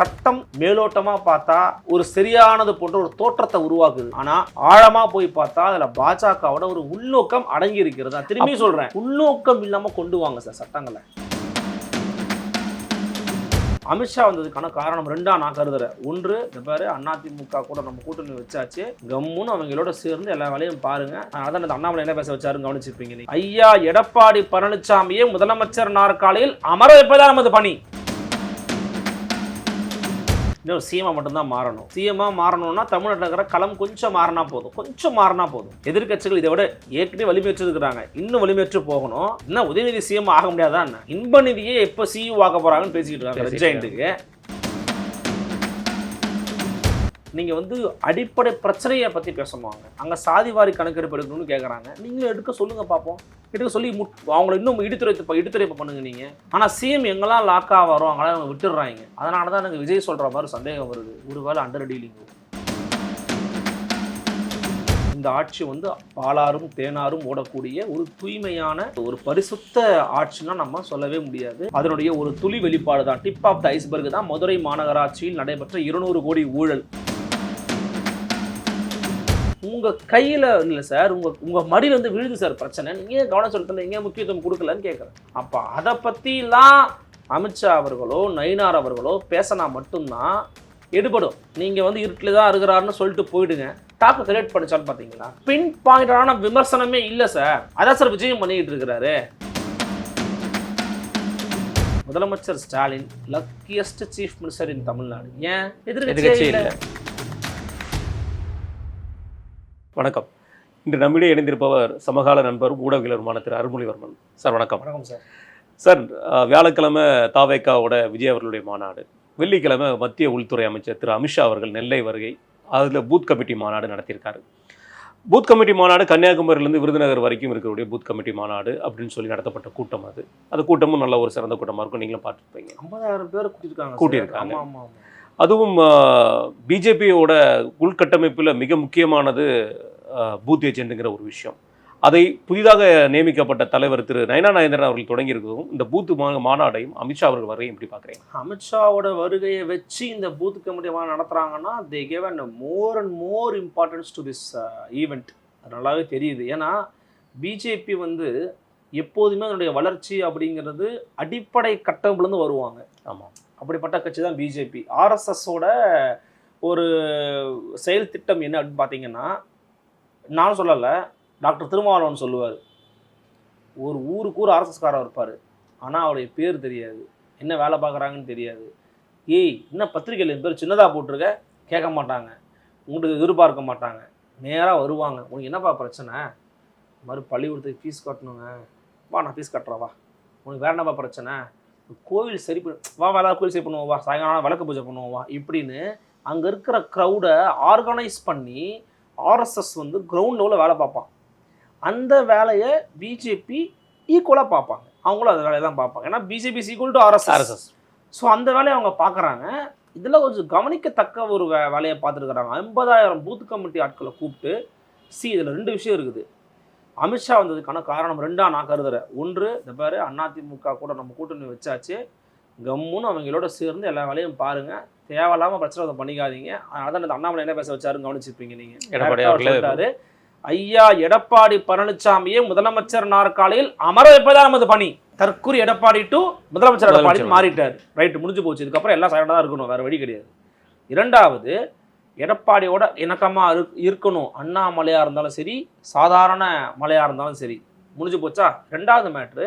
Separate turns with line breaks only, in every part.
சட்டம் மேலோட்டமா பார்த்தா ஒரு சரியானது போன்ற ஒரு தோற்றத்தை உருவாக்குது. ஆனா ஆழமா போய் பார்த்தா அதுல பாஜகவோட ஒரு உள்நோக்கம் அடங்கி இருக்கிறது. நான் திரும்பி சொல்றேன், உள்நோக்கம் இல்லாம கொண்டு வாங்க சார் சட்டங்களை. அமித்ஷா வந்ததுக்கான காரணம் ரெண்டா நான் கருதுறேன். ஒன்று, இந்த பாரு அதிமுக கூட நம்ம கூட்டணி வச்சாச்சு, கம்முன்னு அவங்களோட சேர்ந்து எல்லா வேலையும் பாருங்க. அதான் அந்த அண்ணாமலை என்ன பேச வச்சாருன்னு கவனிச்சிருப்பீங்க நீங்க. ஐயா எடப்பாடி பழனிசாமியே முதலமைச்சர் நாற்காலியில் அமர வைப்பதான் நமது பணி. இன்னும் சிஎம்மா மட்டும்தான் மாறணும். சிஎம்மா மாறணும்னா தமிழ்நாட்டில் இருக்கிற களம் கொஞ்சம் மாறினா போதும். எதிர்கட்சிகள் இதை விட ஏற்கனவே வலிமையற்று இருக்கிறாங்க, இன்னும் வலிமையற்று போகணும். இன்னும் உதயநிதி சிஎம் ஆக முடியாதா? இன்ப நிதியே எப்போ சிஇஓ ஆக போறாங்கன்னு பேசிக்கிட்டு இருக்காங்க ரெஜெயின்ட்டுக்கு. நீங்கள் வந்து அடிப்படை பிரச்சனையை பற்றி பேசணுவாங்க, அங்கே சாதிவாரி கணக்கெடுப்பு எடுக்கணும்னு கேட்குறாங்க. நீங்களும் எடுக்க சொல்லுங்கள் பார்ப்போம். எடுக்க சொல்லி அவங்கள இன்னும் இடித்துரைப்பு பண்ணுங்க நீங்கள். ஆனால் சிஎம் எங்கெல்லாம் லாக்காக வரும் அவங்களாம் அவங்க விட்டுடுறாங்க. அதனால தான் எனக்கு விஜய் சொல்கிற மாதிரி சந்தேகம் வருது, ஒருவேளை அண்டர் டீலிங். இந்த ஆட்சி வந்து பாலாரும் தேனாரும் ஓடக்கூடிய ஒரு தூய்மையான ஒரு பரிசுத்த ஆட்சினா நம்ம சொல்லவே முடியாது. அதனுடைய ஒரு துளி வெளிப்பாடு தான், டிப் ஆஃப் த ஐஸ்பர்க் தான் மதுரை மாநகராட்சியில் நடைபெற்ற 200 கோடி ஊழல். உங்கள் கையில் இல்லை சார், உங்கள் மடியில் வந்து விழுது சார் பிரச்சனை. நீங்கள் கவனம் செலுத்தல, எங்கே முக்கியத்துவம் கொடுக்கலன்னு கேட்குறேன். அப்போ அதை பற்றிலாம் அமித்ஷா அவர்களோ நயினார் அவர்களோ பேசினா மட்டும்தான் எடுபடும். நீங்கள் வந்து இருட்டில் தான் இருக்கிறாருன்னு சொல்லிட்டு போயிடுங்க. டாக்கு கிரியேட் பண்ணிச்சாலும் பார்த்தீங்களா, பின் பாயிண்டான விமர்சனமே இல்லை சார். அதான் சார் விஜயம் பண்ணிக்கிட்டு இருக்கிறாரு. முதலமைச்சர் ஸ்டாலின் லக்கியஸ்ட் சீஃப் மினிஸ்டர் இன் தமிழ்நாடு. ஏன் எதிர்க்கட்சி இல்லை?
வணக்கம். இன்று நம்மிடையே இணைந்திருப்பவர் சமகால நண்பரும் ஊடகவியலருமான திரு அருள்மொழிவர்மன் சார். வணக்கம்.
வணக்கம் சார்.
சார், வியாழக்கிழமை தாவேக்காவோட விஜய் அவர்களுடைய மாநாடு, வெள்ளிக்கிழமை மத்திய உள்துறை அமைச்சர் திரு அமித்ஷா அவர்கள் நெல்லை வருகை, அதில் பூத் கமிட்டி மாநாடு நடத்தியிருக்காரு. பூத் கமிட்டி மாநாடு கன்னியாகுமரியிலேருந்து விருதுநகர் வரைக்கும் இருக்கக்கூடிய பூத் கமிட்டி மாநாடு அப்படின்னு சொல்லி நடத்தப்பட்ட கூட்டம். அது கூட்டமும் நல்ல ஒரு சிறந்த கூட்டமாக இருக்கும், நீங்களும் பார்த்துருப்பீங்க.
50,000 பேர் கூட்டியிருக்காங்க.
அதுவும் பிஜேபியோட உள்கட்டமைப்பில் மிக முக்கியமானது பூத் ஏஜென்ட்டுங்கிற ஒரு விஷயம். அதை புதிதாக நியமிக்கப்பட்ட தலைவர் திரு நயனா நாகேந்திரன் அவர்கள் தொடங்கி இருக்கிறதும் இந்த பூத் மாநாடையும் அமித்ஷா அவர்கள் வருகையும் எப்படி பார்க்குறீங்க?
அமித்ஷாவோட வருகையை வச்சு இந்த பூத் கமிட்டி மாநாடு நடத்துகிறாங்கன்னா they gave and more and more importance to this event. அது நல்லாவே தெரியுது. ஏன்னா பிஜேபி வந்து எப்போதுமே அதனுடைய வளர்ச்சி அப்படிங்கிறது அடிப்படை கட்டமைப்புலேருந்து வருவாங்க. ஆமாம், அப்படிப்பட்ட கட்சி தான் பிஜேபி. ஆர்எஸ்எஸோட ஒரு செயல் திட்டம் என்ன அப்படின்னு பார்த்தீங்கன்னா, நான் சொல்லலை, டாக்டர் திருமாவளவன் சொல்லுவார், ஒரு ஊருக்கு ஒரு ஆர்எஸ்எஸ்காரர் இருப்பார், ஆனால் அவருடைய பேர் தெரியாது, என்ன வேலை பார்க்குறாங்கன்னு தெரியாது. ஏய் என்ன பத்திரிகையில் என் பேர் சின்னதாக போட்டிருக்க கேட்க மாட்டாங்க, உங்களுக்கு எதிர்பார்க்க மாட்டாங்க, நேராக வருவாங்க. உனக்கு என்னப்பா பிரச்சனை? இந்த மாதிரி பள்ளிக்கூடத்துக்கு ஃபீஸ் கட்டணுங்க, வா நான் ஃபீஸ் கட்டுறேன், வா. உனக்கு வேறு என்னப்பா பிரச்சனை? கோவில் சரி வா, வேலை கோவில் சரி பண்ணுவோம், வா. சாயங்காலம் விளக்கு பூஜை பண்ணுவோம், வா. இப்படின்னு அங்கே இருக்கிற க்ரௌடை ஆர்கனைஸ் பண்ணி ஆர்எஸ்எஸ் வந்து கிரவுண்ட் லெவலில் வேலை பார்ப்பான். அந்த வேலையை பிஜேபி ஈக்குவலாக பார்ப்பாங்க. அவங்களும் அந்த வேலையை தான் பார்ப்பாங்க. ஏன்னா BJP is equal to RSS. So அந்த வேலையை அவங்க பார்க்குறாங்க. இதில் கொஞ்சம் கவனிக்கத்தக்க ஒரு வேலையை பார்த்துருக்குறாங்க. 50,000 பூத் கமிட்டி ஆட்களை கூப்பிட்டு இதில் 2 விஷயம் இருக்குது. அமித்ஷா வந்ததுக்கான காரணம் ரெண்டா நான் கருதுறேன். ஒன்று, இந்த பாரு அதிமுக கூட நம்ம கூட்டணி வச்சாச்சு, கம்முன்னு அவங்களோட சேர்ந்து எல்லா வேலையும் பாருங்க, தேவையில்லாமல் பிரச்சனை பண்ணிக்காதீங்க. அதான் அந்த அண்ணாமலை என்ன பேச வச்சாருன்னு கவனிச்சிருப்பீங்க நீங்கள். எடப்பாடி சொல்லிட்டாரு, ஐயா எடப்பாடி பழனிசாமியே முதலமைச்சர் நாற்காலியில் அமர வைப்பதான் நமது பணி. தற்கூரி எடப்பாடி டு முதலமைச்சர் எடப்பாடி மாறிட்டார். ரைட்டு, முடிஞ்சு போச்சு. இதுக்கப்புறம் எல்லாம் சைலண்டாக தான் இருக்கணும், வேறு வழி கிடையாது. இரண்டாவது, எடப்பாடியோட இணக்கமாக இருக்கணும். அண்ணாமலையாக இருந்தாலும் சரி, சாதாரண மலையாக இருந்தாலும் சரி, முடிஞ்சு போச்சா. ரெண்டாவது மேட்ரு,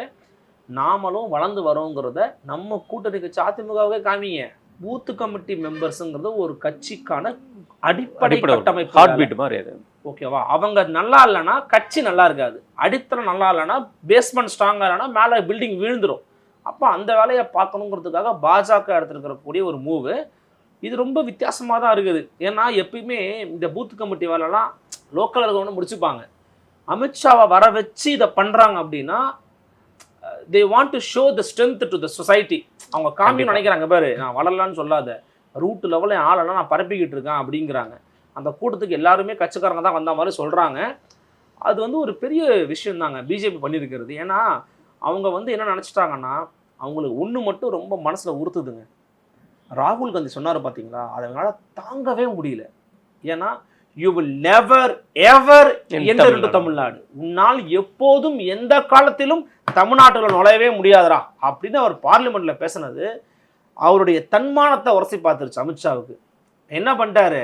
நாமளும் வளர்ந்து வரோங்கிறத நம்ம கூட்டணி கட்சி அதிமுகவே காமிங்க. பூத்து கமிட்டி மெம்பர்ஸுங்கிறது ஒரு கட்சிக்கான அடிப்படை கட்டமைப்பு. ஓகேவா? அவங்க நல்லா இல்லைன்னா கட்சி நல்லா இருக்காது, அடித்தளம் நல்லா இல்லைன்னா, பேஸ்மெண்ட் ஸ்ட்ராங்காக இல்லைன்னா மேலே பில்டிங் விழுந்துடும். அப்போ அந்த வேலையை பார்க்கணுங்கிறதுக்காக பாஜக எடுத்துருக்கக்கூடிய ஒரு மூவு இது ரொம்ப வித்தியாசமாக தான் இருக்குது. ஏன்னா எப்பயுமே இந்த பூத் கமிட்டி வேலைலாம் லோக்கல் இருக்கவங்க முடிச்சுப்பாங்க. அமித்ஷாவை வர வச்சு இதை பண்ணுறாங்க அப்படின்னா they want to show the strength to the society. அவங்க காமின்னு நினைக்கிறாங்க, பாரு நான் வளரலான்னு சொல்லாத, ரூட் லெவலில் ஆளெல்லாம் நான் பரப்பிக்கிட்டு இருக்கேன் அப்படிங்கிறாங்க. அந்த கூட்டத்துக்கு எல்லாருமே கட்சிக்காரங்க தான் வந்த மாதிரி சொல்கிறாங்க. அது வந்து ஒரு பெரிய விஷயம் தாங்க பிஜேபி பண்ணியிருக்கிறது. ஏன்னா அவங்க வந்து என்ன நினச்சிட்டாங்கன்னா, அவங்களுக்கு ஒன்று மட்டும் ரொம்ப மனசில் உறுத்துதுங்க, ராகுல் காந்தி சொன்னார் பார்த்தீங்களா, அதை அவங்களால தாங்கவே முடியல. ஏன்னா you will never ever enter into Tamil Nadu, உன்னால் எப்போதும் எந்த காலத்திலும் தமிழ்நாட்டுல நுழையவே முடியாதுரா அப்படின்னு அவர் பார்லிமெண்ட்ல பேசினது அவருடைய தன்மானத்தை உரசி பார்த்துருச்சு அமித்ஷாவுக்கு. என்ன பண்ணிட்டாரு,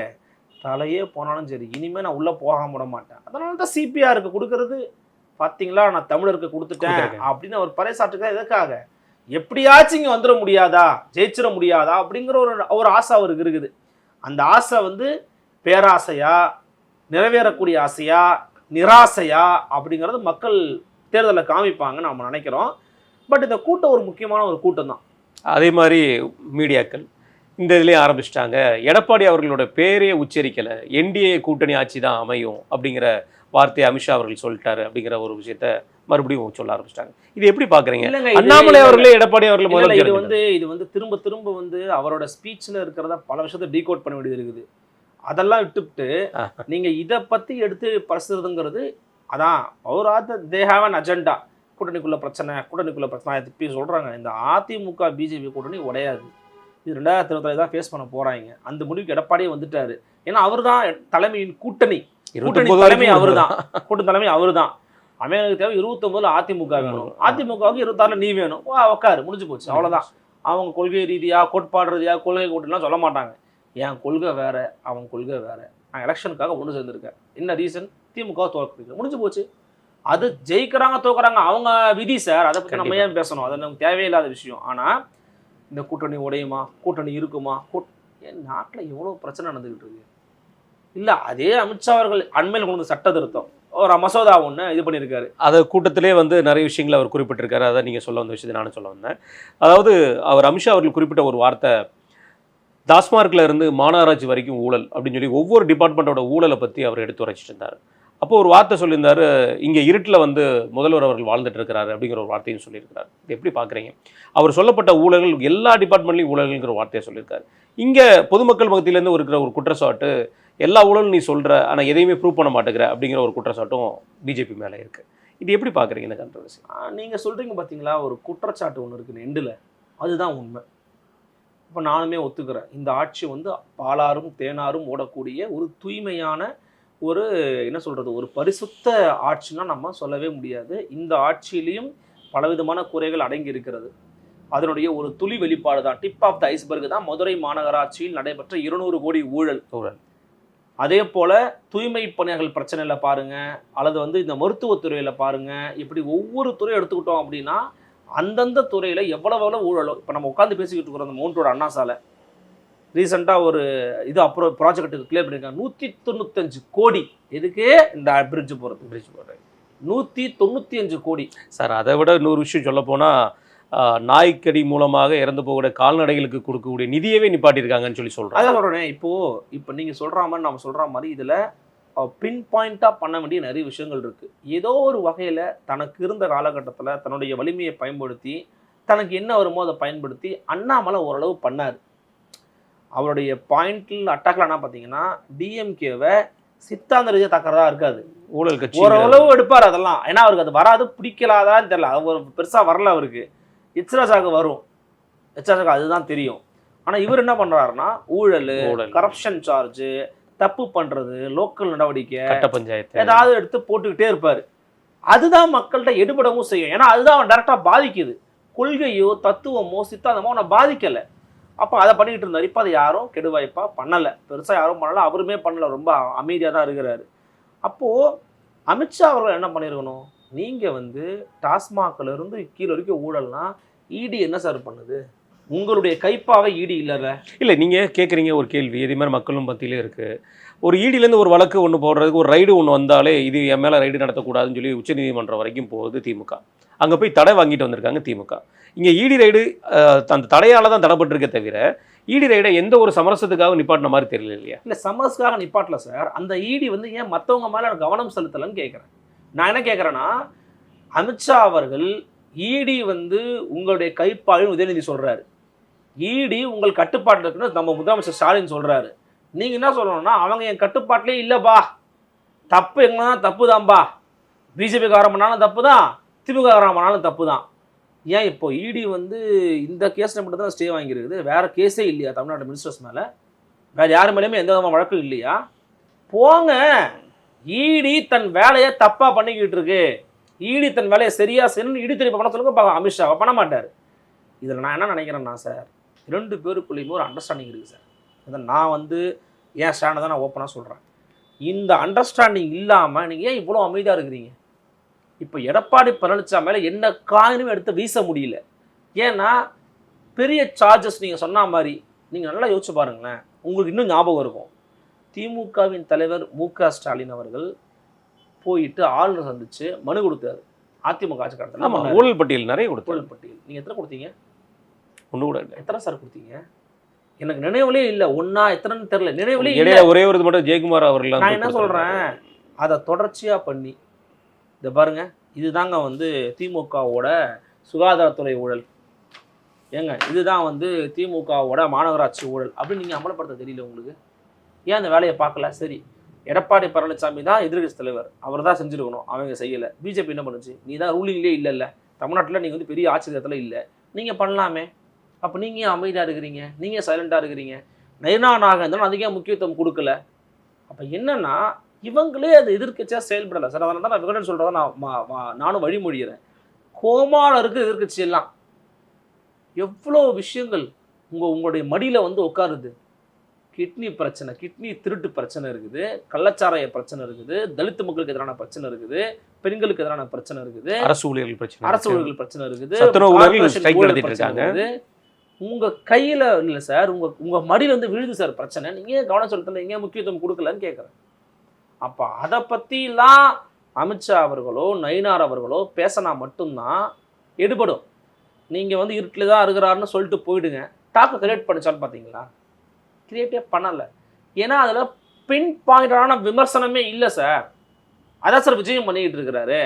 தலையே போனாலும் சரி இனிமேல் நான் உள்ளே போகாம விட மாட்டேன், அதனால தான் சிபிஆருக்கு கொடுக்கறது பார்த்தீங்களா, நான் தமிழருக்கு கொடுத்துட்டேன் அப்படின்னு அவர் பறைசாற்றுக்க. எதுக்காக, எப்படியாச்சும் இங்கே வந்துட முடியாதா, ஜெயிச்சிட முடியாதா அப்படிங்கிற ஒரு ஆசை அவருக்கு இருக்குது. அந்த ஆசை வந்து பேராசையா, நிறைவேறக்கூடிய ஆசையா, நிராசையா அப்படிங்கிறது மக்கள் தேர்தலில் காமிப்பாங்க நம்ம நினைக்கிறோம். பட் இந்த கூட்டம் ஒரு முக்கியமான ஒரு கூட்டம் தான்.
அதே மாதிரி மீடியாக்கள் இந்த இதுலேயே ஆரம்பிச்சிட்டாங்க. எடப்பாடி அவர்களோட பேரே உச்சரிக்கலை, என்டிஏ கூட்டணி ஆட்சி தான் அமையும் அப்படிங்கிற வார்த்தையை அமித்ஷா அவர்கள் சொல்லிட்டாரு அப்படிங்கிற ஒரு விஷயத்த மறுபடியும் சொல்ல ஆரம்பிச்சிட்டாங்க. இது எப்படி பாக்குறீங்க? அண்ணாமலை அவர்களே எடப்பாடி அவர்கள் முதல்ல
இது வந்து திரும்ப திரும்ப வந்து அவரோட ஸ்பீச்ல இருக்கிறத பல விஷயத்தை டீகோட் பண்ண வேண்டியது இருக்குது. அதெல்லாம் விட்டுவிட்டு நீங்க இதை பத்தி எடுத்து பரிசுறதுங்கிறது அதான் அவர் தே ஹேவ் அன் அஜெண்டா. கூட்டணிக்குள்ள பிரச்சனை திருப்பி சொல்றாங்க. இந்த அதிமுக பிஜேபி கூட்டணி உடையாது, இது 2024 தான் ஃபேஸ் பண்ண போறாங்க. அந்த முடிவுக்கு எடப்பாடியே வந்துட்டாரு. ஏன்னா அவர் தான் தலைமையின் கூட்டணி தலைமை, அவர் தான் கூட்டணி தலைமை, அவர் தான். அமெரிக்க தேவை 29 அதிமுக வேணும், அதிமுகவுக்கு 26 நீ வேணும், உட்காரு, முடிஞ்சு போச்சு, அவ்வளவுதான். அவங்க கொள்கை ரீதியா, கோட்பாடு ரீதியா, கொள்கை கூட்டணிலாம் சொல்ல மாட்டாங்க. என் கொள்கை வேற, அவன் கொள்கை வேற, நான் எலெக்ஷனுக்காக ஒன்று சேர்ந்துருக்கேன், என்ன ரீசன், திமுக தோற்க முடிஞ்சு போச்சு. அது ஜெயிக்கிறாங்க தோக்குறாங்க அவங்க விதி சார், அதை பற்றி நம்ம ஏன் பேசணும், அது நமக்கு தேவையில்லாத விஷயம். ஆனால் இந்த கூட்டணி உடையுமா, கூட்டணி இருக்குமா, என் நாட்டில் எவ்வளோ பிரச்சனை நடந்துக்கிட்டு இருக்கு இல்லை. அதே அமித்ஷா அவர்கள் அண்மையில் கொண்டு சட்ட திருத்தம் ஒரு மசோதா ஒன்று இது பண்ணியிருக்காரு.
அதை கூட்டத்திலே வந்து நிறைய விஷயங்களை அவர் குறிப்பிட்டிருக்காரு. அதை நீங்கள் சொல்ல வந்த விஷயத்தை நானும் சொல்ல வந்தேன். அதாவது அவர் அமித்ஷா அவர்கள் குறிப்பிட்ட ஒரு வார்த்தை, டாஸ்மார்க்கில் இருந்து மாநகராட்சி வரைக்கும் ஊழல் அப்படின்னு சொல்லி ஒவ்வொரு டிபார்ட்மெண்ட்டோட ஊழலை பற்றி அவர் எடுத்து உரைச்சிட்டு இருந்தார். அப்போ ஒரு வார்த்தை சொல்லியிருந்தார், இங்கே இருட்டில் வந்து முதல்வர் அவர்கள் வாழ்ந்துட்டு இருக்கிறாரு அப்படிங்கிற ஒரு வார்த்தையும் சொல்லியிருக்கிறார். இது எப்படி பார்க்குறீங்க? அவர் சொல்லப்பட்ட ஊழல்கள் எல்லா டிபார்ட்மெண்ட்லையும் ஊழல்ங்கிற வார்த்தையை சொல்லியிருக்காரு. இங்கே பொதுமக்கள் மத்தியிலேருந்து இருக்கிற ஒரு குற்றச்சாட்டு, எல்லா ஊழலும் நீ சொல்கிற ஆனால் எதையுமே ப்ரூவ் பண்ண மாட்டேங்கிற அப்படிங்கிற ஒரு குற்றச்சாட்டும் பிஜேபி மேலே இருக்குது. இது எப்படி பார்க்குறீங்க இந்த கண்ட்ரவர்சி?
நீங்கள் சொல்கிறீங்க பார்த்தீங்களா, ஒரு குற்றச்சாட்டு ஒன்று இருக்குது எண்டில், அதுதான் உண்மை. இப்போ நானுமே ஒத்துக்கிறேன், இந்த ஆட்சி வந்து பாலாரும் தேனாரும் ஓடக்கூடிய ஒரு தூய்மையான ஒரு என்ன சொல்கிறது, ஒரு பரிசுத்த ஆட்சின்னா நம்ம சொல்லவே முடியாது. இந்த ஆட்சியிலையும் பலவிதமான குறைகள் அடங்கி இருக்கிறது. அதனுடைய ஒரு துளி வெளிப்பாடு தான், டிப் ஆஃப் த ஐஸ்பர்க் தான் மதுரை மாநகராட்சியில் நடைபெற்ற 200 கோடி ஊழல். அதே போல் தூய்மை பணியாளர்கள் பிரச்சனையில் பாருங்கள், அல்லது வந்து இந்த மருத்துவத்துறையில் பாருங்கள், இப்படி ஒவ்வொரு துறையை எடுத்துக்கிட்டோம் அப்படின்னா அந்தந்த துறையில் எவ்வளோ ஊழலோ. இப்போ நம்ம உட்காந்து பேசிக்கிட்டு இருக்கிறோம், அந்த மவுண்ட் ரோடு அண்ணா சாலை ரீசெண்டாக ஒரு இது அப்புறம் ப்ராஜெக்ட்டுக்கு கிளியர் பண்ணியிருக்காங்க. 195 கோடி. எதுக்கு? இந்த பிரிட்ஜ் போடுறது 195 கோடி
சார். அதை விட இன்னொரு விஷயம் சொல்ல போனால், நாய்க்கடி மூலமாக இறந்து போகிற கால்நடைகளுக்கு கொடுக்கக்கூடிய நிதியவே நிப்பாட்டியிருக்காங்கன்னு சொல்லி சொல்கிறேன்.
அதான் சொல்கிறேன். இப்போ நீங்கள் சொல்கிற மாதிரி நம்ம சொல்கிற மாதிரி இதில் பின் பாயிண்ட்டாக பண்ண வேண்டிய நிறைய விஷயங்கள் இருக்குது. ஏதோ ஒரு வகையில் தனக்கு இருந்த காலகட்டத்தில் தன்னுடைய வலிமையை பயன்படுத்தி, தனக்கு என்ன வருமோ அதை பயன்படுத்தி அண்ணாமலை ஓரளவு பண்ணார். அவருடைய பாயிண்டில் அட்டாக்ல என்ன பார்த்தீங்கன்னா, டிஎம்கேவை சித்தாந்த ரீதியாக தாக்கிறதா இருக்காது,
ஊழல் கட்சி
ஓரளவு எடுப்பார் அதெல்லாம். ஏன்னா அவருக்கு அது வராது, பிடிக்கலாதான்னு தெரியல, அவர் பெருசாக வரல. அவருக்கு எச்ராஜாக்கு வரும், எச்ராஜாக்கு அதுதான் தெரியும். ஆனால் இவர் என்ன பண்ணுறாருன்னா, ஊழல், கரப்ஷன் சார்ஜு, தப்பு பண்ணுறது, லோக்கல் நடவடிக்கை,
கட்ட பஞ்சாயத்து
ஏதாவது எடுத்து போட்டுக்கிட்டே இருப்பார். அதுதான் மக்கள்கிட்ட எடுபடவும் செய்யும். ஏன்னா அதுதான் அவன் டேரெக்டாக பாதிக்குது. கொள்கையோ தத்துவமோ சித்தாந்தமோ அவனை பாதிக்கலை. அப்போ அதை பண்ணிக்கிட்டு இருந்தார். இப்போ அதை யாரும் கெடுவாய்ப்பாக பண்ணலை, பெருசாக யாரும் பண்ணலை, அவருமே பண்ணலை, ரொம்ப அமைதியாக தான் இருக்கிறாரு. அப்போது அமித்ஷா அவர்கள் என்ன பண்ணியிருக்கணும், நீங்கள் வந்து டாஸ்மாக்லேருந்து கீழே வரைக்கும் ஊழல்னா இடி என்ன சார் பண்ணுது? உங்களுடைய கைப்பாவை இடி இல்லை.
நீங்கள் கேட்குறீங்க ஒரு கேள்வி, இதே மாதிரி மக்களும் மத்தியிலே இருக்குது. ஒரு இடியிலேருந்து ஒரு வழக்கு ஒன்று போடுறதுக்கு ஒரு ரைடு ஒன்று வந்தாலே இது என் மேலே ரைடு நடத்தக்கூடாதுன்னு சொல்லி உச்சநீதிமன்றம் வரைக்கும் போகுது திமுக. அங்கே போய் தடை வாங்கிட்டு வந்திருக்காங்க திமுக. இங்கே இடி ரைடு அந்த தடையால் தான் தடைப்பட்டிருக்கே தவிர இடி ரைடை எந்த ஒரு சமரசத்துக்காக நிப்பாட்டின மாதிரி தெரியல இல்லையா?
இல்லை, சமரசுக்காக நிப்பாட்டல சார். அந்த இடி வந்து ஏன் மற்றவங்க மேலே கவனம் செலுத்தலைன்னு கேட்குறேன். நான் என்ன கேட்குறேன்னா, அமித்ஷா அவர்கள் இடி வந்து உங்களுடைய கைப்பாளையும் உதயநிதி சொல்கிறாரு, இடி உங்கள் கட்டுப்பாட்டில் இருக்குன்னு நம்ம முதலமைச்சர் ஸ்டாலின் சொல்கிறாரு. நீங்கள் என்ன சொல்லணும்னா, அவங்க என் கட்டுப்பாட்டிலே இல்லைப்பா, தப்பு எங்கன்னா தப்பு தான்ப்பா, பிஜேபி காரம் பண்ணாலும் தப்பு தான், திமுக காரம் பண்ணாலும் தப்பு தான். ஏன் இப்போ இடி வந்து இந்த கேஸில் மட்டும் தான் ஸ்டே வாங்கியிருக்குது, வேற கேஸே இல்லையா தமிழ்நாடு மினிஸ்டர்ஸ் மேலே? வேற யார் மேலேயுமே எந்த விதமான வழக்கும் இல்லையா? போங்க, இடி தன் வேலையை தப்பா பண்ணிக்கிட்டு இருக்கு, இடி தன் வேலையை சரியா செய்யணும்னு இடி திருப்பி பண்ண சொல்லுங்க. அமித்ஷா பண்ண மாட்டார். இதில் நான் என்ன நினைக்கிறேன்னா சார், 2 பேருக்குள்ளேயுமே ஒரு அண்டர்ஸ்டாண்டிங் இருக்குது சார். அதை நான் வந்து என் ஸ்டாண்டை தான் நான் ஓப்பனாக சொல்கிறேன். இந்த அண்டர்ஸ்டாண்டிங் இல்லாமல் நீங்கள் ஏன் இவ்வளோ அமைதியாக இருக்கிறீங்க? இப்போ எடப்பாடி பழனிசாமி மேலே என்ன காயினும் எடுத்து வீச முடியல. ஏன்னா பெரிய சார்ஜஸ் நீங்கள் சொன்ன மாதிரி நீங்கள் நல்லா யோசிச்சு பாருங்களேன், உங்களுக்கு இன்னும் ஞாபகம் இருக்கும். திமுகவின் தலைவர் மு.க. ஸ்டாலின் அவர்கள் போயிட்டு ஆளுநர் சந்திச்சு மனு கொடுத்தாரு. அதிமுக ஆட்சி காலத்தில்
ஊழல் பட்டியல் நிறைய கொடுத்து.
ஊழல் பட்டியல் நீங்கள் எத்தனை கொடுத்தீங்க?
ஒன்று கூட இல்லை.
எத்தனை சார் கொடுத்தீங்க? எனக்கு நினைவுலே இல்லை. ஒன்றா எத்தனைன்னு தெரியல, நினைவுலே இல்லை.
இடையில ஒரே ஒரு மட்டும் ஜெயக்குமார் அவர்கள்.
நான் என்ன சொல்கிறேன், அதை தொடர்ச்சியாக பண்ணி இதை பாருங்க, இதுதாங்க வந்து திமுகவோட சுகாதாரத்துறை ஊழல், ஏங்க இதுதான் வந்து திமுகவோட மாநகராட்சி ஊழல் அப்படின்னு நீங்கள் அமலப்படுத்த தெரியல உங்களுக்கு? ஏன் அந்த வேலையை பார்க்கல? சரி, எடப்பாடி பழனிசாமி தான் எதிர்கட்சி தலைவர், அவர் தான் செஞ்சுருக்கணும், அவங்க செய்யலை. பிஜேபி என்ன பண்ணுச்சு? நீ தான் ரூலிங்லேயே இல்லைல்ல, தமிழ்நாட்டில் நீங்கள் வந்து பெரிய ஆட்சியத்தில் இல்லை, நீங்கள் பண்ணலாமே. அப்போ நீங்கள் ஏன் அமைதியாக இருக்கிறீங்க? நீங்கள் சைலண்டாக இருக்கிறீங்க. நைனா நாகேந்திரன் அதிக முக்கியத்துவம் கொடுக்கல. அப்போ என்னன்னா இவங்களே அது எதிர்க்கட்சியாக செயல்படலை சார். அதனால தான் நான் விகடன் சொல்கிறத நானும் வழிமொழிகிறேன். கோமாவில் இருக்குது எதிர்க்கட்சி எல்லாம். எவ்வளோ விஷயங்கள் உங்களுடைய மடியில் வந்து உட்காருது. கிட்னி பிரச்சனை, கிட்னி திருட்டு பிரச்சனை இருக்குது, கள்ளச்சாராய பிரச்சனை இருக்குது, தலித் மக்களுக்கு எதிரான பிரச்சனை இருக்குது, பெண்களுக்கு எதிரான பிரச்சனை இருக்குது,
அரசு ஊழியர்கள்
பிரச்சனை இருக்குது. உங்க கையில இல்லை சார், உங்க மடியில் வந்து விழுது சார் பிரச்சனை. நீங்க கவனம் செலுத்தல, நீங்க முக்கியத்துவம் கொடுக்கலன்னு கேட்குறேன். அப்போ அதை பற்றிலாம் அமித்ஷா அவர்களோ நயினார் அவர்களோ பேசினா மட்டும்தான் எடுபடும். நீங்கள் வந்து இருட்டில் தான் இருக்கிறாருன்னு சொல்லிட்டு போயிடுங்க. டாப்பை கிரியேட் பண்ணிச்சான்னு பார்த்தீங்களா? கிரியேட்டே பண்ணலை. ஏன்னா அதில் பின் பாயிண்டான விமர்சனமே இல்லை சார். அதான் சார் விஜயம் பண்ணிக்கிட்டு இருக்கிறாரு.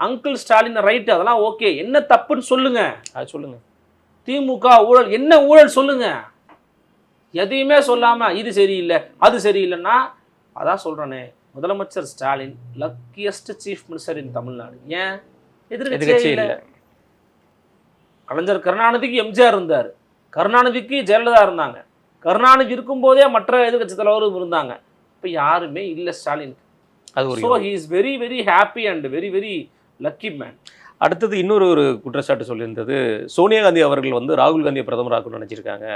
அங்கிள் ஸ்டாலின் ரைட்டு, அதெல்லாம் ஓகே. என்ன தப்புன்னு சொல்லுங்க, அது சொல்லுங்க. திமுக ஊழல், என்ன ஊழல் சொல்லுங்க. எதையுமே சொல்லாமல் இது சரியில்லை அது சரியில்லைன்னா, அதான் சொல்கிறேனே, முதலமைச்சர் ஸ்டாலின் லக்கியஸ்ட் சீஃப் மினிஸ்டர் இன் தமிழ்நாடு. ஏன் எதிர்க்கட்சியே இல்லை? கலைஞர் கருணாநிதிக்கு எம்ஜிஆர் இருந்தார், கருணாநிதிக்கு ஜெயலலிதா இருந்தாங்க, கருணாநிதி இருக்கும்போதே மற்ற எதிர்கட்சி தலைவரும் இருந்தாங்க. இப்போ யாருமே இல்லை ஸ்டாலினுக்கு. So he is very very happy and very very lucky man.
அடுத்தது இன்னொரு குற்றச்சாட்டு சொல்லியிருந்தது, சோனியா காந்தி அவர்கள் வந்து ராகுல் காந்தியை பிரதமராகணும்னு நினச்சிருக்காங்க,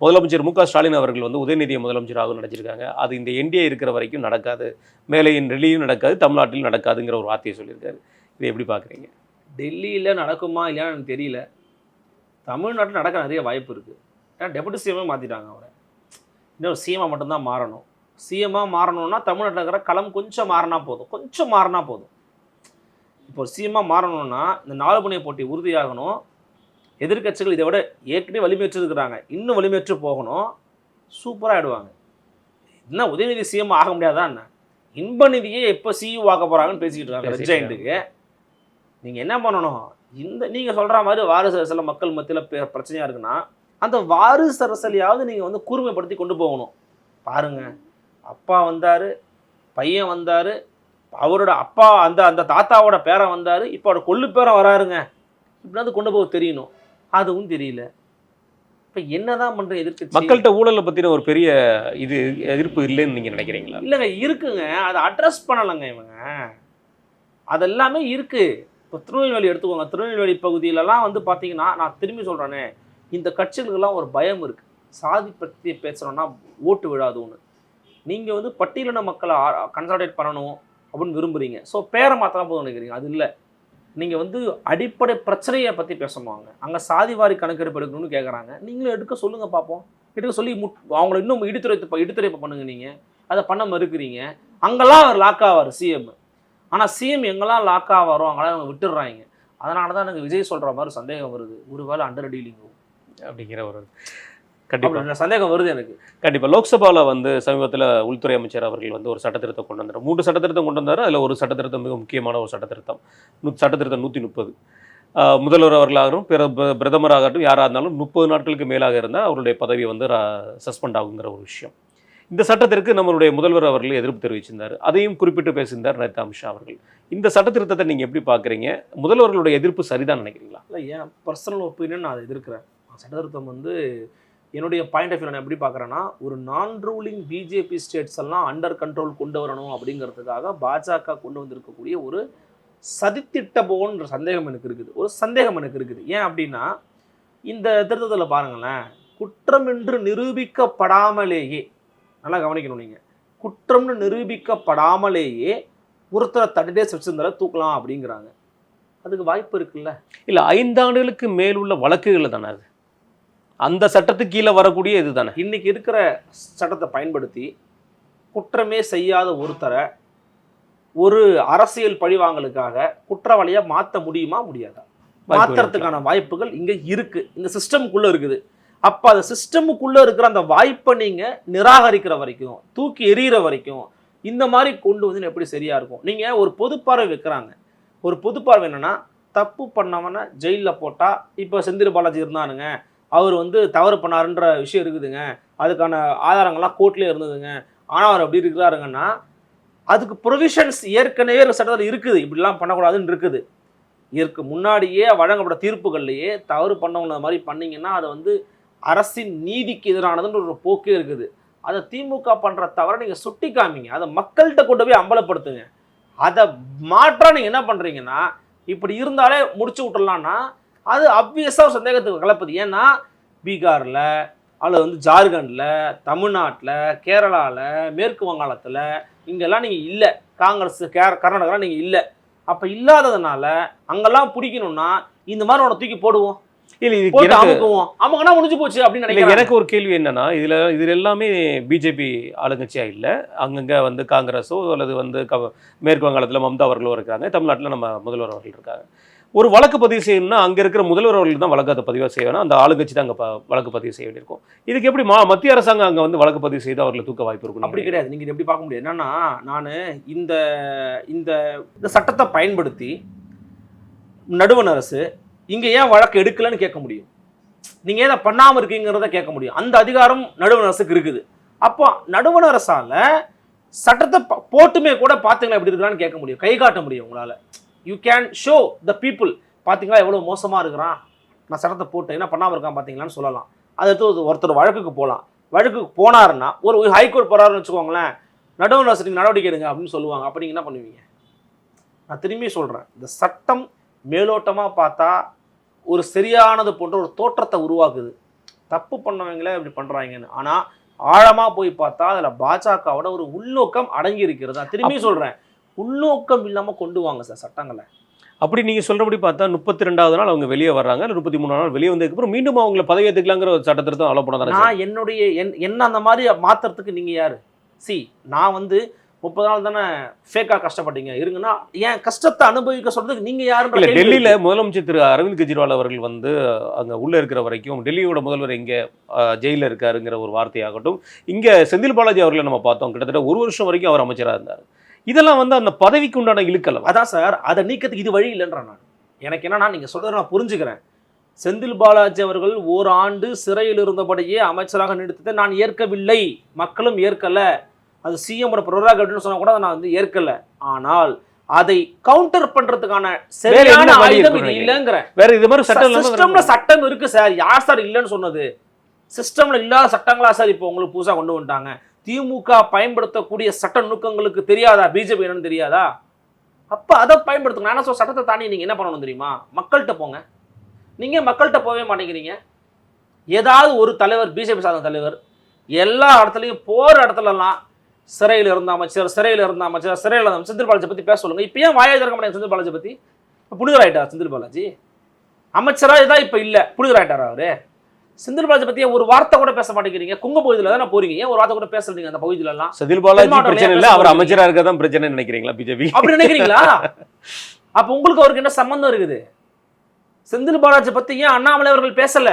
முதலமைச்சர் மு.க. ஸ்டாலின் அவர்கள் வந்து உதயநிதியை முதலமைச்சராகவும் நினச்சிருக்காங்க, அது இந்த என்டிஏ இருக்கிற வரைக்கும் நடக்காது, மேலையும் டெல்லியும் நடக்காது, தமிழ்நாட்டிலும் நடக்காதுங்கிற ஒரு வார்த்தையை சொல்லியிருக்காரு. இதை எப்படி பார்க்குறீங்க?
டெல்லியில் நடக்குமா இல்லையான்னு எனக்கு தெரியல. தமிழ்நாட்டில் நடக்க நிறைய வாய்ப்பு இருக்குது. ஏன்னா டெபுட்டி சிஎம்மே மாற்றிட்டாங்க அவரை. இன்னும் சிஎம்மாக மட்டும்தான் மாறணும். சிஎம்மாக மாறணும்னா தமிழ்நாட்டில் இருக்கிற களம் கொஞ்சம் மாறினா போதும். இப்போ சிஎம்மாக மாறணும்னா இந்த 4 முனை போட்டி உறுதியாகணும். எதிர்கட்சிகள் இதை விட ஏற்கனவே வலிமையற்று இருக்கிறாங்க, இன்னும் வலிமையற்று போகணும். சூப்பராக ஆகிடுவாங்க. என்ன உதயநிதி சிஎம் ஆக முடியாதா என்ன? இன்ப நிதியை எப்போ சிஇஓ ஆக்க போகிறாங்கன்னு பேசிக்கிட்டு இருக்காங்க ரெஜெண்டுக்கு. நீங்கள் என்ன பண்ணணும், நீங்கள் சொல்கிற மாதிரி வாரிசு அரசியல் மக்கள் மத்தியில் பிரச்சனையாக இருக்குன்னா அந்த வாரிசு அரசியலையாவது நீங்கள் வந்து கூர்மைப்படுத்தி கொண்டு போகணும். பாருங்கள், அப்பா வந்தார், பையன் வந்தார், அவரோட அப்பா அந்த அந்த தாத்தாவோட பேரன் வந்தார், இப்போ அவரோட கொள்ளு பேரன் வராருங்க. இப்படினாவது கொண்டு போக தெரியணும். அதுவும் தெரியல. இப்போ என்னதான் பண்ணுற எதிர்க்கட்சி?
மக்கள்கிட்ட ஊழலை பற்றின ஒரு பெரிய எதிர்ப்பு இல்லைன்னு நீங்கள் நினைக்கிறீங்களா?
இல்லைங்க, இருக்குங்க. அதை அட்ரஸ் பண்ணலைங்க இவங்க. அதெல்லாமே இருக்குது. இப்போ திருநெல்வேலி எடுத்துக்கோங்க. திருநெல்வேலி பகுதியிலலாம் வந்து பார்த்தீங்கன்னா, நான் திரும்பி சொல்கிறேனே, இந்த கட்சிகளுக்கெல்லாம் ஒரு பயம் இருக்குது. சாதி பற்றி பேசுகிறோன்னா ஓட்டு விழாது ஒன்று. நீங்கள் வந்து பட்டியலின மக்களை கன்சால்டேட் பண்ணணும் அப்படின்னு விரும்புகிறீங்க. ஸோ பேரை மாற்றலாம் போதும் நினைக்கிறீங்க. அது இல்லை. நீங்கள் வந்து அடிப்படை பிரச்சனையை பற்றி பேசணுவாங்க. அங்கே சாதிவாரி கணக்கெடுப்பு எடுக்கணும்னு கேட்குறாங்க. நீங்களும் எடுக்க சொல்லுங்கள் பார்ப்போம். எடுக்க சொல்லி அவங்கள இன்னும் இடித்துரைப்பு பண்ணுங்க. நீங்கள் அதை பண்ண மறுக்கிறீங்க. அங்கெல்லாம் அவர் லாக் ஆவார் சிஎம். ஆனால் சிஎம் எங்கெல்லாம் லாக் ஆவாரோ அங்கெல்லாம் அவங்க விட்டுடுறாங்க. அதனால தான் எனக்கு விஜய் சொல்கிற மாதிரி சந்தேகம் வருது, ஒருவேளை அண்டர் டீலிங்
அப்படிங்கிற ஒரு கண்டிப்பாக
சந்தேகம் வருது எனக்கு.
கண்டிப்பாக லோக்சபாவில் வந்து சமீபத்தில் உள்துறை அமைச்சர் அவர்கள் வந்து ஒரு சட்டத்திருத்தம் கொண்டு வந்தார். 3 சட்டத்திருத்தம் கொண்டு வந்தார். அதில் ஒரு சட்டத்திருத்தம் மிக முக்கியமான ஒரு சட்டத்திருத்தம், சட்டத்திருத்தம் 130. முதல்வர் அவர்களாகட்டும் பிரதமராகட்டும் யாராக இருந்தாலும் 30 நாட்களுக்கு மேலாக இருந்தால் அவருடைய பதவி வந்து சஸ்பெண்ட் ஆகுங்கிற ஒரு விஷயம். இந்த சட்டத்திற்கு நம்மளுடைய முதல்வர் அவர்கள் எதிர்ப்பு தெரிவிச்சிருந்தார். அதையும் குறிப்பிட்டு பேசியிருந்தார் நேத்து அமித்ஷா அவர்கள். இந்த சட்ட திருத்தத்தை நீங்க எப்படி பார்க்குறீங்க? முதல்வர்களுடைய எதிர்ப்பு சரிதான் நினைக்கிறீங்களா?
இல்லை, ஏன் பர்சனல் ஒப்பீனியன் நான் அதை எதிர்க்கிறேன். சட்ட திருத்தம் வந்து என்னுடைய பாயிண்ட் ஆஃப் வியூ நான் எப்படி பார்க்குறேன்னா, ஒரு நான் ரூலிங் பிஜேபி ஸ்டேட்ஸ் எல்லாம் அண்டர் கண்ட்ரோல் கொண்டு வரணும் அப்படிங்கிறதுக்காக பாஜக கொண்டு வந்திருக்கக்கூடிய ஒரு சதித்திட்டமோன்ற சந்தேகம் எனக்கு இருக்குது. ஒரு சந்தேகம் எனக்கு இருக்குது. ஏன் அப்படின்னா, இந்த திருத்தத்தில் பாருங்களேன், குற்றம் என்று நிரூபிக்கப்படாமலேயே, நல்லா கவனிக்கணும் நீங்கள், குற்றம்னு நிரூபிக்கப்படாமலேயே ஒருத்தரை 30 days வச்சிருந்தாலும் தூக்கலாம் அப்படிங்கிறாங்க. அதுக்கு வாய்ப்பு இருக்குல்ல?
இல்லை, 5 ஆண்டுகளுக்கு மேலுள்ள வழக்குகள் தானே அது, அந்த சட்டத்துக்கு கீழே வரக்கூடிய இது தானே.
இன்னைக்கு இருக்கிற சட்டத்தை பயன்படுத்தி குற்றமே செய்யாத ஒருத்தரை ஒரு அரசியல் பழிவாங்கலுக்காக குற்றவாளியா மாற்ற முடியுமா? முடியாதா? மாற்றுறதுக்கான வாய்ப்புகள் இங்கே இருக்கு, இந்த சிஸ்டமுக்குள்ள இருக்குது. அப்போ அந்த சிஸ்டமுக்குள்ள இருக்கிற அந்த வாய்ப்பை நீங்க நிராகரிக்கிற வரைக்கும், தூக்கி எறிகிற வரைக்கும் இந்த மாதிரி கொண்டு வந்து எப்படி சரியா இருக்கும்? நீங்க ஒரு பொதுப்பார்வை வைக்கிறாங்க. ஒரு பொதுப்பார்வை என்னன்னா, தப்பு பண்ணவன ஜெயிலில் போட்டா, இப்போ செந்தில் பாலாஜி இருந்தானுங்க, அவர் வந்து தவறு பண்ணாருன்ற விஷயம் இருக்குதுங்க, அதுக்கான ஆதாரங்கள்லாம் கோர்ட்லேயே இருந்ததுங்க, ஆனால் அவர் அப்படி இருக்கிறாருங்கன்னா அதுக்கு ப்ரொவிஷன்ஸ் ஏற்கனவே சட்டத்தில் இருக்குது, இப்படிலாம் பண்ணக்கூடாதுன்னு இருக்குது. இதற்கு முன்னாடியே வழங்கப்பட்ட தீர்ப்புகள்லையே தவறு பண்ணவங்கள மாதிரி பண்ணிங்கன்னா அது வந்து அரசின் நீதிக்கு எதிரானதுன்ற ஒரு போக்கே இருக்குது. அதை திமுக பண்ணுற தவிர நீங்கள் சுட்டி காமிங்க, அதை மக்கள்கிட்ட கொண்டு போய் அம்பலப்படுத்துங்க. அதை மாற்றா நீங்கள் என்ன பண்ணுறீங்கன்னா, இப்படி இருந்தாலே முடிச்சு விட்டுடலான்னா அது அப்வியஸாக சந்தேகத்துக்கு கலப்புது. ஏன்னா பீகாரில் அல்லது வந்து ஜார்க்கண்டில், தமிழ்நாட்டில், கேரளாவில், மேற்கு வங்காளத்தில் இங்கெல்லாம் நீங்கள் இல்லை, காங்கிரஸ் கர்நாடகாலாம் நீங்கள் இல்லை. அப்போ இல்லாததுனால அங்கெல்லாம் பிடிக்கணும்னா இந்த மாதிரி உன தூக்கி போடுவோம்,
இல்லை
அமுக்குவோம், அமுக்குனா முடிஞ்சு போச்சு அப்படின்னு நினைக்கிறேன்.
எனக்கு ஒரு கேள்வி என்னன்னா, இதில் எல்லாமே பிஜேபி ஆளுங்கட்சியா இல்லை, அங்கங்கே வந்து காங்கிரஸோ அல்லது வந்து மேற்கு வங்காளத்தில் மம்தா அவர்களோ இருக்காங்க, தமிழ்நாட்டில் நம்ம முதல்வர் அவர்கள் இருக்காங்க. ஒரு வழக்கு பதிவு செய்யணும்னா அங்கே இருக்கிற முதல்வர் அவர்கள் தான் வழக்கு அதை பதிவாக செய்யணும், அந்த ஆளுங்கட்சி தான் அங்கே வழக்கு பதிவு செய்ய வேண்டியிருக்கும். இதுக்கு எப்படி மத்திய அரசாங்கம் அங்கே வந்து வழக்கு பதிவு செய்து அவர்களை தூக்க வாய்ப்பு இருக்கும்?
அப்படி கிடையாது. நீங்கள் எப்படி பார்க்க முடியாது. என்னன்னா, நான் இந்த இந்த சட்டத்தை பயன்படுத்தி நடுவண் அரசு இங்கே ஏன் வழக்கு எடுக்கலன்னு கேட்க முடியும், நீங்கள் ஏன் பண்ணாமல் இருக்கீங்கிறத கேட்க முடியும். அந்த அதிகாரம் நடுவண் அரசுக்கு இருக்குது. அப்போ நடுவண் அரசால சட்டத்தை போட்டுமே கூட பார்த்தீங்களா எப்படி இருக்கிறான்னு கேட்க முடியும், கை காட்ட முடியும் உங்களால். You can show the people, பார்த்தீங்களா எவ்வளோ மோசமாக இருக்கிறான், நான் சட்டத்தை போட்டேன் என்ன பண்ணாமல் இருக்கான் பார்த்தீங்களான்னு சொல்லலாம். அது எடுத்து ஒருத்தர் வழக்குக்கு போகலாம். வழக்குக்கு போனாருன்னா ஒரு ஹைகோர்ட் போகிறாருன்னு வச்சுக்கோங்களேன், நடுவண் அரசு நீங்கள் நடவடிக்கை எடுங்க அப்படின்னு சொல்லுவாங்க. அப்போ நீங்கள் என்ன பண்ணுவீங்க? நான் திரும்பி சொல்கிறேன், இந்த சட்டம் மேலோட்டமாக பார்த்தா ஒரு சரியானது போன்ற ஒரு தோற்றத்தை உருவாக்குது, தப்பு பண்ணவங்களே இப்படி பண்ணுறாங்கன்னு. ஆனால் ஆழமாக போய் பார்த்தா அதில் பாஜகவோட ஒரு உள்நோக்கம் அடங்கி இருக்கிறது. நான் திரும்பி சொல்கிறேன், உள்நோக்கம் இல்லாமல் கொண்டு வாங்க சார் சட்டங்களை.
அப்படி நீங்கள் சொல்கிறபடி பார்த்தா 32வது நாள் அவங்க வெளியே வர்றாங்க, 33 நாள் வெளியே வந்ததுக்கப்புறம் மீண்டும் அவங்கள பதவி ஏற்றுக்கலாங்கிற ஒரு சட்டத்திருத்தம் அலோ பண்ண தானே.
நான் என்ன அந்த மாதிரி மாற்றுறதுக்கு நீங்கள் யார்? நான் வந்து 30 நாள் தானே ஃபேக்காக கஷ்டப்பட்டீங்க இருங்கன்னா என் கஷ்டத்தை அனுபவிக்க சொல்றதுக்கு நீங்கள் யாரும்
இல்லை. டெல்லியில் முதலமைச்சர் திரு அரவிந்த் கெஜ்ரிவால் அவர்கள் வந்து அங்கே உள்ளே இருக்கிற வரைக்கும் டெல்லியோட முதல்வர் இங்கே ஜெயிலில் இருக்காருங்கிற ஒரு வார்த்தையாகட்டும், இங்கே செந்தில் பாலாஜி அவர்களை நம்ம பார்த்தோம், கிட்டத்தட்ட 1 வருஷம் வரைக்கும் அவர் அமைச்சராக இருந்தார். இதெல்லாம் வந்து அந்த பதவிக்கு உண்டான இழுக்கல.
அதான் சார், அதை நீக்கிறதுக்கு இது வழி இல்லைன்றான். நான் எனக்கு என்னன்னா, நீங்கள் சொல்கிறத நான் புரிஞ்சுக்கிறேன். செந்தில் பாலாஜி அவர்கள் 1 ஆண்டு சிறையில் இருந்தபடியே அமைச்சராக நீடித்ததை நான் ஏற்கவில்லை, மக்களும் ஏற்கலை. அது சிஎம் ப்ரோராகேட்டிவ்னு சொன்னா கூட நான் வந்து ஏற்கலை. ஆனால் அதை கவுண்டர் பண்றதுக்கான சரியான ஆயுதம் இது இல்லைங்கிற.
வேற இது மாதிரி
சிஸ்டம்ல சட்டம் இருக்கு சார், யார் சார் இல்லைன்னு சொன்னது? சிஸ்டம்ல இல்லாத சட்டங்களா சார் இப்போ உங்களுக்கு புதுசா கொண்டு வந்துட்டாங்க? திமுக பயன்படுத்தக்கூடிய சட்ட நுணுக்கங்களுக்கு தெரியாதா பிஜேபி என்னன்னு தெரியாதா? அப்ப அதை பயன்படுத்துங்க. நான் சொல்ல சட்டத்தை தாண்டி நீங்க என்ன பண்ணணும் தெரியுமா? மக்கள்கிட்ட போங்க. நீங்க மக்கள்கிட்ட போகவே மாட்டேங்கிறீங்க. ஏதாவது ஒரு தலைவர், பிஜேபி சார்ந்த தலைவர், எல்லா இடத்துலையும் போற இடத்துலலாம் சிறையில் இருந்த அமைச்சர், சிறையில் இருந்த அமைச்சர், சிறையில் இருந்த செந்தில் பாலாஜி பத்தி பேச சொல்லுங்க. இப்ப ஏன் வாயை திறக்க மாட்டேங்க செந்தில் பாலாஜி பத்தி? புனிதராயிட்டா செந்தில் பாலாஜி? அமைச்சரா இதான் இப்ப இல்ல, புனிதராயிட்டாரா அவரு? செந்தில் பாலாஜி பத்தி ஒரு வார்த்தை கூட பேச மாட்டேங்கிறீங்க. குங்க பகுதியில தானே போறீங்க, ஏன் ஒரு வார்த்தை கூட பேசுறீங்க அந்த பகுதியில எல்லாம்?
செந்தில் பாலாஜி பிரச்சனை இல்ல, அவர் அமைச்சரா இருக்கதான் பிரச்சனை நினைக்கிறீங்களா பிஜேபி?
அப்படி நினைக்கிறீங்களா? அப்ப உங்களுக்கு அவருக்கு என்ன சம்பந்தம் இருக்குது? செந்தில் பாலாஜி பத்தி ஏன் அண்ணாமலை அவர்கள் பேசல?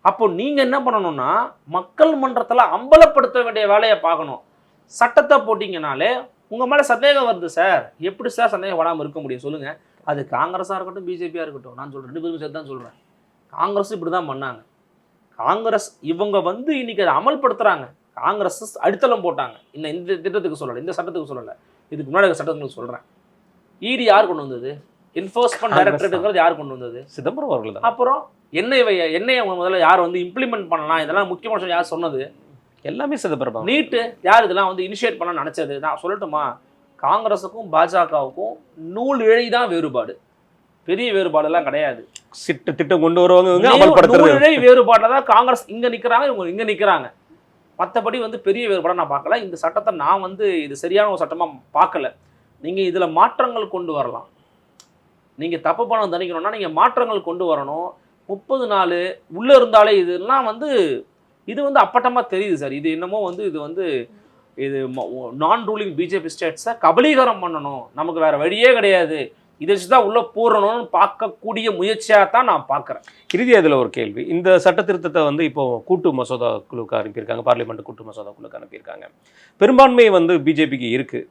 அப்போ நீங்க என்ன பண்ணணும்னா, மக்கள் மன்றத்துல அம்பலப்படுத்த வேண்டிய வேலையை பார்க்கணும். சட்டத்தை போட்டீங்கனாலே உங்க மேல சந்தேகம் வருது சார். எப்படி சார் சந்தேகம் வராமல் இருக்க முடியும் சொல்லுங்க? அது காங்கிரஸா இருக்கட்டும், பிஜேபியா இருக்கட்டும், நான் சொல்றேன், 2 பேரும் சேர்த்து தான் சொல்றேன். காங்கிரஸ் இப்படிதான் பண்ணாங்க. காங்கிரஸ் இவங்க வந்து இன்னைக்கு அதை அமல்படுத்துறாங்க. காங்கிரஸ் அடித்தளம் போட்டாங்க. இந்த திட்டத்துக்கு சொல்லலை, இந்த சட்டத்துக்கு சொல்லலை, இதுக்கு முன்னாடி சட்டத்துக்கு சொல்கிறேன். இடி யார் கொண்டு வந்தது? என்ஃபோர்ஸ்மெண்ட் டைரக்டரேட்டுங்கிறது யார் கொண்டு வந்தது?
சிதம்பரம் அவர்கள் தான்.
அப்புறம் எண்ணெயை முதல்ல யார் வந்து இம்ப்ளிமெண்ட் பண்ணலாம், இதெல்லாம் முக்கியமான விஷயம் யார் சொன்னது?
எல்லாமே சிதம்பரம்.
நீட்டு யார் இதெல்லாம் வந்து இனிஷியேட் பண்ண நினைச்சது? நான் சொல்லட்டுமா, காங்கிரஸுக்கும் பாஜகவுக்கும் நூல் இழை தான் வேறுபாடு, பெரிய வேறுபாடெல்லாம் கிடையாது.
திட்டம் கொண்டு வருவாங்க,
நூல் இழை வேறுபாட்டில் தான் காங்கிரஸ் இங்கே நிற்கிறாங்க, இவங்க இங்கே நிற்கிறாங்க. மற்றபடி வந்து பெரிய வேறுபாடாக நான் பார்க்கல. இந்த சட்டத்தை நான் வந்து இது சரியான ஒரு சட்டமாக பார்க்கல. நீங்கள் இதில் மாற்றங்கள் கொண்டு வரலாம். நீங்கள் தப்பு பணம் தணிக்கணும்னா நீங்கள் மாற்றங்கள் கொண்டு வரணும். 30 நாள் உள்ளே இருந்தாலே இதெல்லாம் வந்து இது வந்து அப்பட்டமாக தெரியுது சார். இது என்னமோ வந்து இது நான் ரூலிங் பிஜேபி ஸ்டேட்ஸை கபலீகரம் பண்ணணும், நமக்கு வேறு வழியே கிடையாது, இதை வச்சு தான் உள்ளே போடணும்னு பார்க்கக்கூடிய முயற்சியாக தான் நான் பார்க்குறேன்.
இறுதியாக இதில் ஒரு கேள்வி. இந்த சட்ட திருத்தத்தை வந்து இப்போ கூட்டு மசோதா குழுக்கு அனுப்பியிருக்காங்க, பார்லிமெண்ட் கூட்டு மசோதா குழுக்கு அனுப்பியிருக்காங்க. பெரும்பான்மை வந்து பிஜேபிக்கு இருக்குது.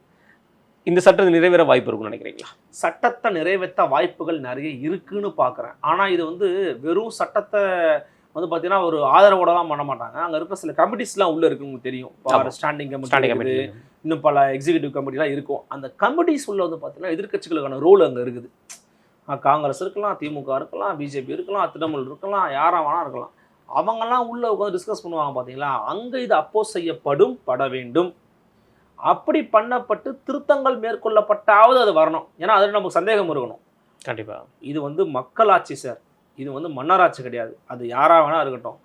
இந்த சட்டத்தை நிறைவேற வாய்ப்பு இருக்குன்னு நினைக்கிறீங்களா?
சட்டத்தை நிறைவேற்ற வாய்ப்புகள் நிறைய இருக்குன்னு பார்க்குறேன். ஆனால் இது வந்து வெறும் சட்டத்தை வந்து பார்த்தீங்கன்னா ஒரு ஆதரவோடலாம் பண்ண மாட்டாங்க. அங்கே இருக்கிற சில கமிட்டிஸ்லாம் உள்ளே இருக்குது, உங்களுக்கு தெரியும். ஸ்டாண்டிங் கமிட்டி, இன்னும் பல எக்ஸிக்யூட்டிவ் கமிட்டிலாம் இருக்கும். அந்த கமிட்டிஸ் உள்ள வந்து பார்த்தீங்கன்னா எதிர்க்கட்சிகளுக்கான ரோல் அங்கே இருக்குது. காங்கிரஸ் இருக்கலாம், திமுக இருக்கலாம், பிஜேபி இருக்கலாம், திரிணாமுல் இருக்கலாம், யாராக வேணா இருக்கலாம். அவங்கெல்லாம் உள்ளே உட்காந்து டிஸ்கஸ் பண்ணுவாங்க பார்த்தீங்களா. அங்கே இது அப்போஸ் பட வேண்டும். அப்படி பண்ணப்பட்டு திருத்தங்கள் மேற்கொள்ளப்பட்டாவது அது வரணும். ஏன்னா அதில் நமக்கு சந்தேகம் இருக்கணும்.
கண்டிப்பாக
இது வந்து மக்களாட்சி சார், இது வந்து மன்னராட்சி கிடையாது. அது யாராக வேணா இருக்கட்டும்,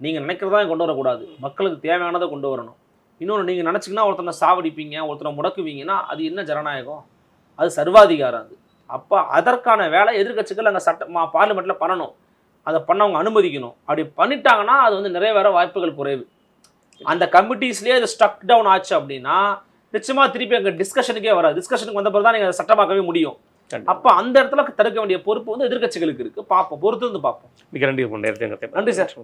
நீங்கள் நினைக்கிறதா கொண்டு வரக்கூடாது, மக்களுக்கு தேவையானதை கொண்டு வரணும். இன்னொன்று, நீங்கள் நினச்சிங்கன்னா ஒருத்தனை சாவடிப்பீங்க, ஒருத்தனை முடக்குவீங்கன்னா அது என்ன ஜனநாயகம்? அது சர்வாதிகாரம். அது அப்போ அதற்கான வேலை எதிர்க்கட்சிகள் அங்கே பார்லிமெண்ட்டில் பண்ணணும். அதை பண்ணவங்க அனுமதிக்கணும். அப்படி பண்ணிட்டாங்கன்னா அது வந்து நிறைவேற வாய்ப்புகள் குறைவு. அந்த கமிட்டிஸ்லேயே அது ஸ்டக் டவுன் ஆச்சு அப்படின்னா நிச்சயமாக திருப்பி அங்கே டிஸ்கஷனுக்கே வராது. டிஸ்கஷனுக்கு வந்த பிறகு தான் நீங்கள் சட்டமாக்கவே முடியும். அப்போ அந்த இடத்துல தடுக்க வேண்டிய பொறுப்பு வந்து எதிர்க்கட்சிகளுக்கு இருக்குது. பார்ப்போம், பொறுத்து வந்து பார்ப்போம்.
மிக நன்றி.
நன்றி சார்.